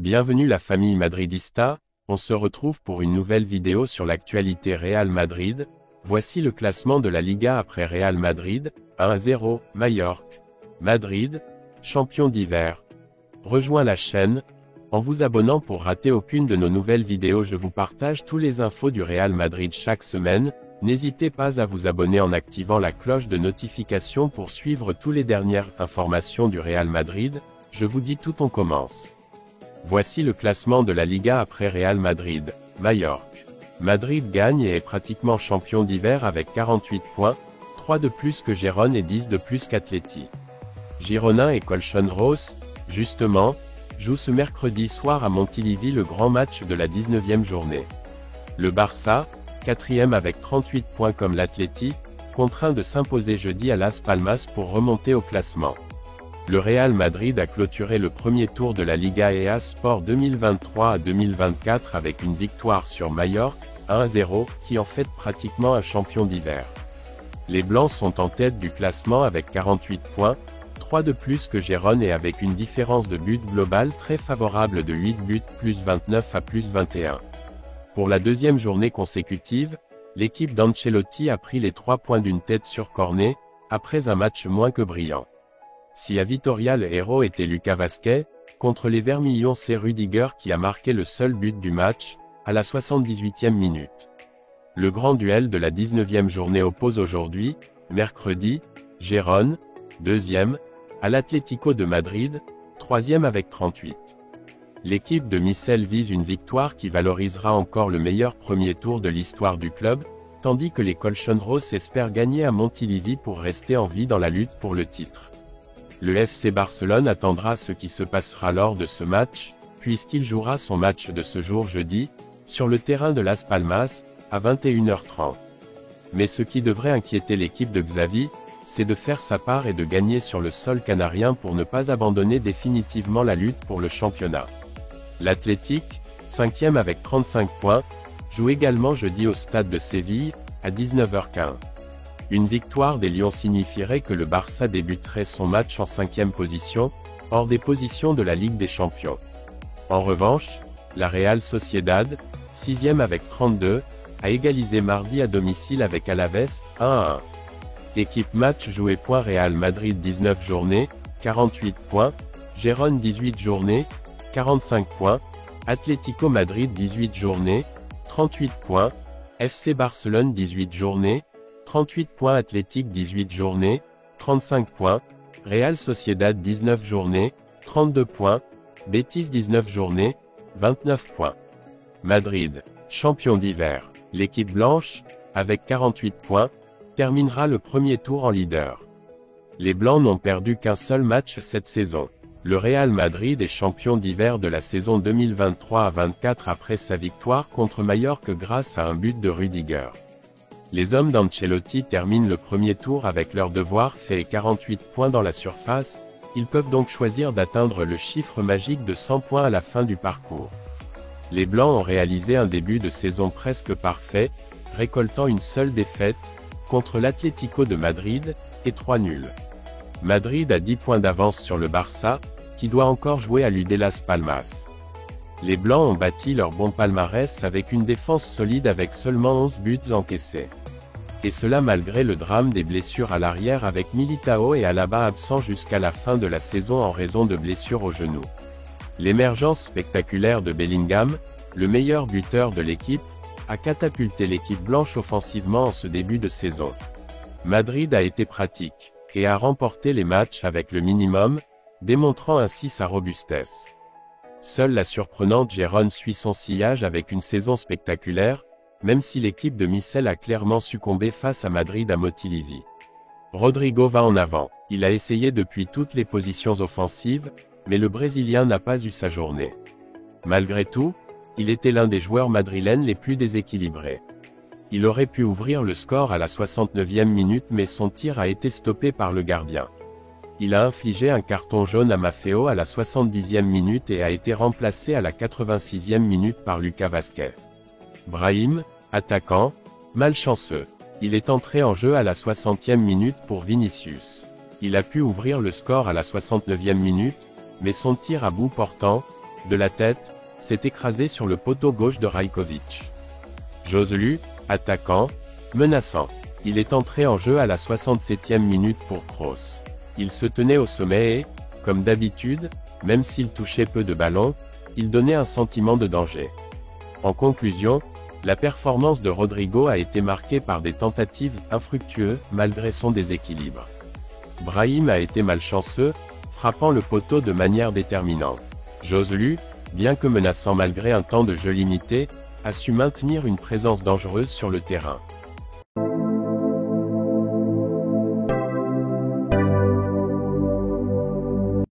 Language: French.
Bienvenue la famille madridista, on se retrouve pour une nouvelle vidéo sur l'actualité Real Madrid. Voici le classement de la Liga après Real Madrid, 1-0, Mallorca. Madrid, champion d'hiver. Rejoins la chaîne, en vous abonnant pour rater aucune de nos nouvelles vidéos. Je vous partage tous les infos du Real Madrid chaque semaine. N'hésitez pas à vous abonner en activant la cloche de notification pour suivre toutes les dernières informations du Real Madrid. Je vous dis tout, on commence. Voici le classement de la Liga après Real Madrid, Mallorca. Madrid gagne et est pratiquement champion d'hiver avec 48 points, 3 de plus que Gérone et 10 de plus qu'Atleti. Girona et Colchonros, justement, jouent ce mercredi soir à Montilivi le grand match de la 19e journée. Le Barça, 4e avec 38 points comme l'Atleti, contraint de s'imposer jeudi à Las Palmas pour remonter au classement. Le Real Madrid a clôturé le premier tour de la Liga EA Sport 2023 à 2024 avec une victoire sur Mallorca, 1-0, qui en fait pratiquement un champion d'hiver. Les Blancs sont en tête du classement avec 48 points, 3 de plus que Gérone et avec une différence de but globale très favorable de 8 buts plus 29 à plus 21. Pour la deuxième journée consécutive, l'équipe d'Ancelotti a pris les 3 points d'une tête sur Cornet, après un match moins que brillant. Si à Vitoria le héros était Lucas Vázquez, contre les Vermillons c'est Rudiger qui a marqué le seul but du match, à la 78e minute. Le grand duel de la 19e journée oppose aujourd'hui, mercredi, Gérone, 2e, à l'Atlético de Madrid, 3e avec 38. L'équipe de Michel vise une victoire qui valorisera encore le meilleur premier tour de l'histoire du club, tandis que les Colchonros espèrent gagner à Montilivi pour rester en vie dans la lutte pour le titre. Le FC Barcelone attendra ce qui se passera lors de ce match, puisqu'il jouera son match de ce jour jeudi, sur le terrain de Las Palmas, à 21h30. Mais ce qui devrait inquiéter l'équipe de Xavi, c'est de faire sa part et de gagner sur le sol canarien pour ne pas abandonner définitivement la lutte pour le championnat. L'Athletic, 5e avec 35 points, joue également jeudi au stade de Séville, à 19h15. Une victoire des Lions signifierait que le Barça débuterait son match en 5e position, hors des positions de la Ligue des Champions. En revanche, la Real Sociedad, 6e avec 32, a égalisé mardi à domicile avec Alaves, 1-1. Équipe match joué. Real Madrid 19 journées, 48 points, Gérone 18 journées, 45 points, Atlético Madrid 18 journées, 38 points, FC Barcelone 18 journées, 38 points, Athletic 18 journées, 35 points, Real Sociedad 19 journées, 32 points, Betis 19 journées, 29 points. Madrid, champion d'hiver. L'équipe blanche, avec 48 points, terminera le premier tour en leader. Les Blancs n'ont perdu qu'un seul match cette saison. Le Real Madrid est champion d'hiver de la saison 2023 à 24 après sa victoire contre Mallorca grâce à un but de Rudiger. Les hommes d'Ancelotti terminent le premier tour avec leur devoir fait et 48 points dans la surface, ils peuvent donc choisir d'atteindre le chiffre magique de 100 points à la fin du parcours. Les Blancs ont réalisé un début de saison presque parfait, récoltant une seule défaite, contre l'Atlético de Madrid, et 3 nuls. Madrid a 10 points d'avance sur le Barça, qui doit encore jouer à l'Las Palmas. Les Blancs ont bâti leur bon palmarès avec une défense solide avec seulement 11 buts encaissés. Et cela malgré le drame des blessures à l'arrière avec Militao et Alaba absents jusqu'à la fin de la saison en raison de blessures au genou. L'émergence spectaculaire de Bellingham, le meilleur buteur de l'équipe, a catapulté l'équipe blanche offensivement en ce début de saison. Madrid a été pratique, et a remporté les matchs avec le minimum, démontrant ainsi sa robustesse. Seule la surprenante Gérone suit son sillage avec une saison spectaculaire, même si l'équipe de Michel a clairement succombé face à Madrid à Montilivi. Rodrigo va en avant, il a essayé depuis toutes les positions offensives, mais le Brésilien n'a pas eu sa journée. Malgré tout, il était l'un des joueurs madrilènes les plus déséquilibrés. Il aurait pu ouvrir le score à la 69e minute mais son tir a été stoppé par le gardien. Il a infligé un carton jaune à Maffeo à la 70e minute et a été remplacé à la 86e minute par Lucas Vázquez. Brahim, attaquant, malchanceux. Il est entré en jeu à la 60e minute pour Vinicius. Il a pu ouvrir le score à la 69e minute, mais son tir à bout portant, De la tête, s'est écrasé sur le poteau gauche de Rajkovic. Joselu, attaquant, menaçant. Il est entré en jeu à la 67e minute pour Kroos. Il se tenait au sommet et, comme d'habitude, même s'il touchait peu de ballons, il donnait un sentiment de danger. En conclusion, la performance de Rodrigo a été marquée par des tentatives infructueuses malgré son déséquilibre. Brahim a été malchanceux, frappant le poteau de manière déterminante. Joselu, bien que menaçant malgré un temps de jeu limité, a su maintenir une présence dangereuse sur le terrain.